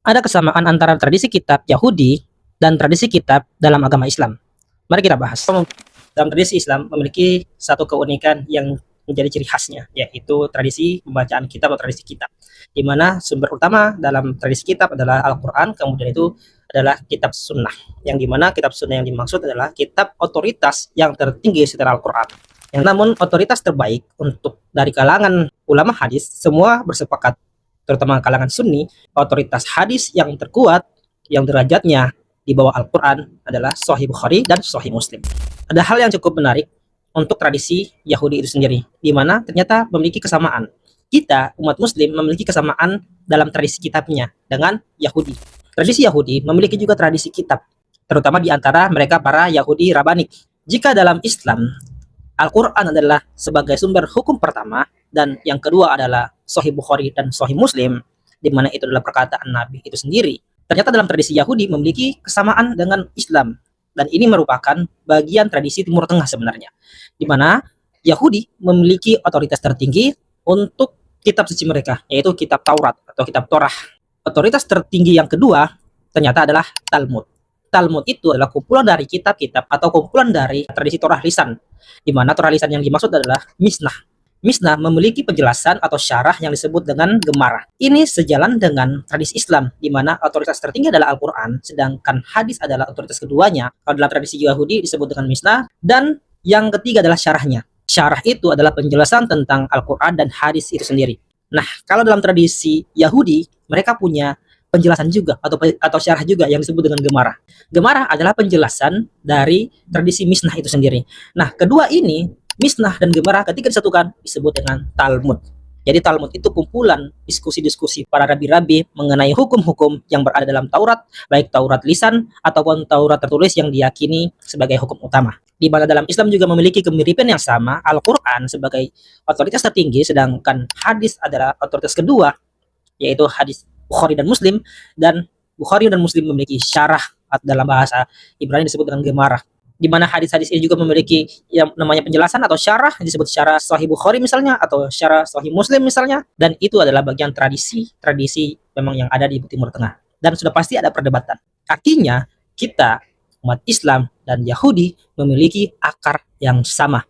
Ada kesamaan antara tradisi kitab Yahudi dan tradisi kitab dalam agama Islam. Mari kita bahas. Dalam tradisi Islam memiliki satu keunikan yang menjadi ciri khasnya, yaitu tradisi pembacaan kitab atau tradisi kitab, di mana sumber utama dalam tradisi kitab adalah Al-Quran, kemudian itu adalah kitab sunnah, yang dimana kitab sunnah yang dimaksud adalah kitab otoritas yang tertinggi setelah Al-Quran. Yang namun otoritas terbaik untuk dari kalangan ulama hadis, semua bersepakat, terutama kalangan Sunni, otoritas hadis yang terkuat, yang derajatnya di bawah Al-Quran adalah Sahih Bukhari dan Sahih Muslim. Ada hal yang cukup menarik untuk tradisi Yahudi itu sendiri, di mana ternyata memiliki kesamaan. Kita, umat Muslim, memiliki kesamaan dalam tradisi kitabnya dengan Yahudi. Tradisi Yahudi memiliki juga tradisi kitab, terutama di antara mereka para Yahudi Rabanik. Jika dalam Islam, Al-Quran adalah sebagai sumber hukum pertama, dan yang kedua adalah Sahih Bukhari dan Sahih Muslim, di mana itu adalah perkataan Nabi itu sendiri. Ternyata dalam tradisi Yahudi memiliki kesamaan dengan Islam, dan ini merupakan bagian tradisi Timur Tengah sebenarnya, di mana Yahudi memiliki otoritas tertinggi untuk kitab suci mereka, yaitu kitab Taurat atau kitab Torah. Otoritas tertinggi yang kedua ternyata adalah Talmud. Talmud itu adalah kumpulan dari kitab-kitab atau kumpulan dari tradisi Torah lisan, di mana Torah lisan yang dimaksud adalah Mishnah. Mishnah memiliki penjelasan atau syarah yang disebut dengan Gemara. Ini sejalan dengan tradisi Islam, di mana otoritas tertinggi adalah Al-Quran, sedangkan hadis adalah otoritas keduanya. Kalau dalam tradisi Yahudi disebut dengan Mishnah, dan yang ketiga adalah syarahnya. Syarah itu adalah penjelasan tentang Al-Quran dan hadis itu sendiri. Nah, kalau dalam tradisi Yahudi, mereka punya penjelasan juga atau syarah juga yang disebut dengan Gemara. Gemara adalah penjelasan dari tradisi Mishnah itu sendiri. Nah, kedua ini, Mishnah dan Gemara, ketika disatukan disebut dengan Talmud. Jadi Talmud itu kumpulan diskusi-diskusi para rabi-rabi mengenai hukum-hukum yang berada dalam Taurat, baik Taurat lisan ataupun Taurat tertulis yang diyakini sebagai hukum utama. Di mana dalam Islam juga memiliki kemiripan yang sama, Al-Quran sebagai otoritas tertinggi, sedangkan hadis adalah otoritas kedua, yaitu hadis Bukhari dan Muslim, dan Bukhari dan Muslim memiliki syarah dalam bahasa Ibrani disebut dengan Gemara, di mana hadis-hadis ini juga memiliki yang namanya penjelasan atau syarah, yang disebut syarah Sahih Bukhari misalnya, atau syarah Sahih Muslim misalnya, dan itu adalah bagian tradisi memang yang ada di Timur Tengah, dan sudah pasti ada perdebatan. Artinya kita, umat Islam dan Yahudi, memiliki akar yang sama.